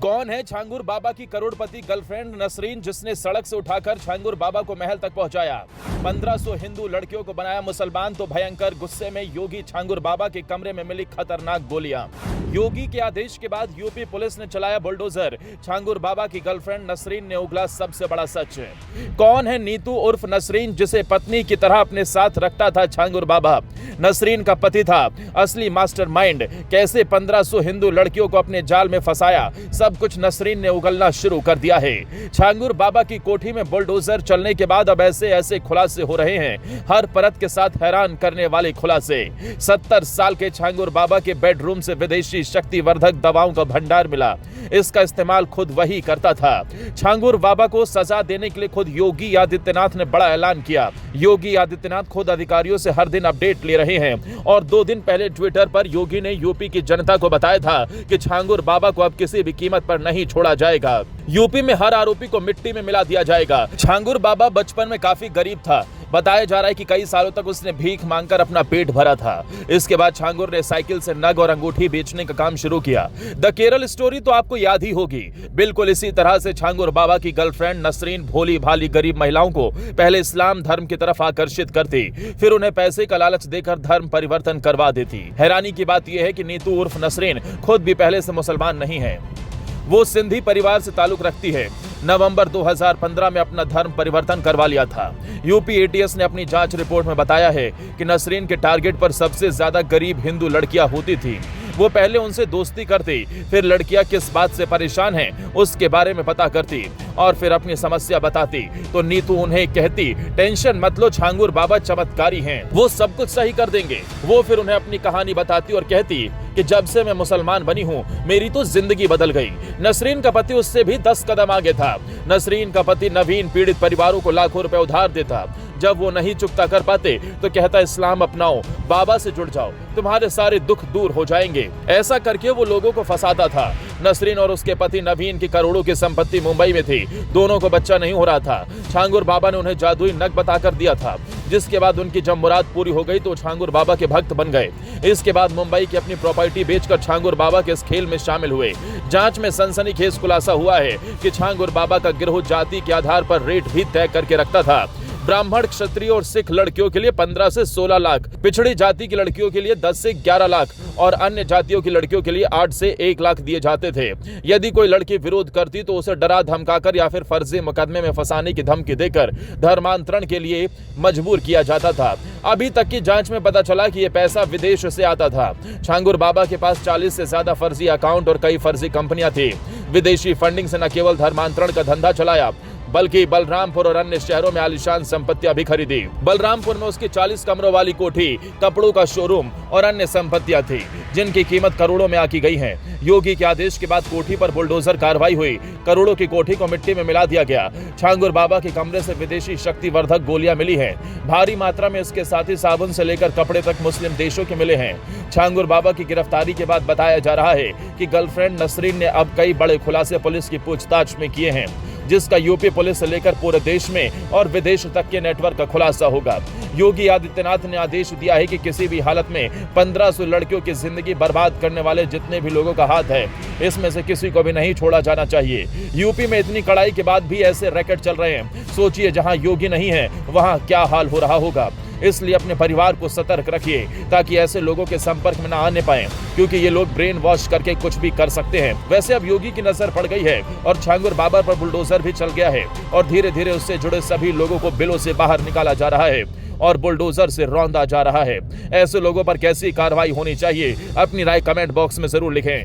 कौन है छांगुर बाबा की करोड़पति गर्लफ्रेंड नसरीन, जिसने सड़क से उठाकर छांगुर बाबा को महल तक पहुंचाया? 1500 हिंदू लड़कियों को बनाया मुसलमान तो भयंकर गुस्से में योगी, छांगुर बाबा के कमरे में मिली खतरनाक गोलियां। योगी के आदेश के बाद यूपी पुलिस ने चलाया बुलडोजर, छांगुर बाबा की गर्लफ्रेंड नसरीन ने उगला सबसे बड़ा सच। कौन है नीतू उर्फ नसरीन, जिसे पत्नी की तरह अपने साथ रखता था छांगुर बाबा? नसरीन का पति था असली मास्टरमाइंड। कैसे 1500 हिंदू लड़कियों को अपने जाल में फंसाया, सब कुछ नसरीन ने उगलना शुरू कर दिया है। छांगुर बाबा की कोठी में बुलडोजर चलने के बाद अब ऐसे खुलासे हो रहे हैं, हर परत के साथ हैरान करने वाले खुलासे। 70 साल के छांगुर बाबा के बेडरूम से विदेशी शक्तिवर्धक दवाओं का भंडार मिला। इसका इस्तेमाल खुद वही करता था। छांगुर बाबा को सजा देने के लिए खुद योगी आदित्यनाथ ने बड़ा ऐलान किया। योगी आदित्यनाथ खुद अधिकारियों से हर दिन अपडेट ले रहे हैं और 2 दिन पहले ट्विटर पर योगी ने यूपी की जनता को बताया था कि छांगुर बाबा को अब किसी भी कीमत पर नहीं छोड़ा जाएगा। यूपी में हर आरोपी को मिट्टी में मिला दिया जाएगा। छांगुर बाबा बचपन में काफी गरीब था। बताया जा रहा है कि कई सालों तक उसने भीख मांगकर अपना पेट भरा था। इसके बाद छांगुर ने साइकिल से नग और अंगूठी बेचने का काम शुरू किया। द केरल स्टोरी तो आपको याद ही होगी। बिल्कुल इसी तरह से छांगुर बाबा की गर्लफ्रेंड नसरीन भोली भाली गरीब महिलाओं को पहले इस्लाम धर्म की तरफ आकर्षित करती, फिर उन्हें पैसे का लालच देकर धर्म परिवर्तन करवा देती। हैरानी की बात यह है कि नीतू उर्फ नसरीन खुद भी पहले से मुसलमान नहीं है। वो सिंधी परिवार से ताल्लुक रखती है। नवंबर 2015 में अपना धर्म परिवर्तन करवा लिया था। यूपी एटीएस ने अपनी जांच रिपोर्ट में बताया है कि नसरीन के टारगेट पर सबसे ज्यादा गरीब हिंदू लड़कियां होती थी। वो पहले उनसे दोस्ती करती, फिर लड़कियां किस बात से परेशान हैं उसके बारे में पता करती और फिर अपनी समस्या बताती तो नीतू उन्हें कहती, टेंशन मत लो, छांगुर बाबा चमत्कारी हैं, वो सब कुछ सही कर देंगे। वो फिर उन्हें अपनी कहानी बताती और कहती कि जब से मैं मुसलमान बनी हूँ मेरी तो जिंदगी बदल गई। नसरीन का पति उससे भी 10 कदम आगे था। नसरीन का पति नवीन पीड़ित परिवारों को लाखों रुपए उधार देता। जब वो नहीं चुकता कर पाते तो कहता, इस्लाम अपनाओ, बाबा से जुड़ जाओ, तुम्हारे सारे दुख दूर हो जाएंगे। ऐसा करके वो लोगों को फंसाता था। नसरीन और उसके पति नवीन की करोड़ों की संपत्ति मुंबई में थी। दोनों को बच्चा नहीं हो रहा था। छांगुर बाबा ने उन्हें जादुई नग बताकर दिया था, जिसके बाद उनकी जब मुराद पूरी हो गई तो छांगुर बाबा के भक्त बन गए। इसके बाद मुंबई की अपनी प्रॉपर्टी बेचकर छांगुर बाबा के इस खेल में शामिल हुए। जांच में सनसनीखेज खुलासा हुआ है कि छांगुर बाबा का गिरोह जाति के आधार पर रेट भी तय करके रखता था। ब्राह्मण, क्षत्रिय और सिख लड़कियों के लिए 15 से 16 लाख, पिछड़ी जाति की लड़कियों के लिए 10 से 11 लाख और अन्य जातियों की लड़कियों के लिए 8 से 1 लाख दिए जाते थे। यदि कोई लड़की विरोध करती तो उसे डरा धमकाकर या फिर फर्जी मुकदमे में फंसाने की धमकी देकर धर्मांतरण के लिए मजबूर किया जाता था। अभी तक की जांच में पता चला कि यह पैसा विदेश से आता था। छांगुर बाबा के पास 40 से ज्यादा फर्जी अकाउंट और कई फर्जी कंपनियां थी। विदेशी फंडिंग से न केवल धर्मांतरण का धंधा चलाया बल्कि बलरामपुर और अन्य शहरों में आलीशान संपत्तियां भी खरीदी। बलरामपुर में उसकी 40 कमरों वाली कोठी, कपड़ों का शोरूम और अन्य संपत्तियां थी, जिनकी कीमत करोड़ों में आकी गई है। योगी के आदेश के बाद कोठी पर बुलडोजर कार्रवाई हुई। करोड़ों की कोठी को मिट्टी में मिला दिया गया। छांगुर बाबा के कमरे से विदेशी शक्तिवर्धक गोलियां मिली हैं। भारी मात्रा में इसके साथ ही साबुन से लेकर कपड़े तक मुस्लिम देशों के मिले हैं। छांगुर बाबा की गिरफ्तारी के बाद बताया जा रहा है कि गर्लफ्रेंड नसरीन ने अब कई बड़े खुलासे पुलिस की पूछताछ में किए हैं, जिसका यूपी पुलिस से लेकर पूरे देश में और विदेश तक के नेटवर्क का खुलासा होगा। योगी आदित्यनाथ ने आदेश दिया है कि किसी भी हालत में 1500 लड़कियों की जिंदगी बर्बाद करने वाले जितने भी लोगों का हाथ है, इसमें से किसी को भी नहीं छोड़ा जाना चाहिए। यूपी में इतनी कड़ाई के बाद भी ऐसे रैकेट चल रहे हैं। सोचिए, जहां योगी नहीं है वहां क्या हाल हो रहा होगा। इसलिए अपने परिवार को सतर्क रखिए ताकि ऐसे लोगों के संपर्क में न आने पाए, क्योंकि ये लोग ब्रेन वॉश करके कुछ भी कर सकते हैं। वैसे अब योगी की नजर पड़ गई है और छांगुर बाबा पर बुलडोजर भी चल गया है और धीरे धीरे उससे जुड़े सभी लोगों को बिलों से बाहर निकाला जा रहा है और बुलडोजर से रौंदा जा रहा है। ऐसे लोगों पर कैसी कार्रवाई होनी चाहिए, अपनी राय कमेंट बॉक्स में जरूर लिखें।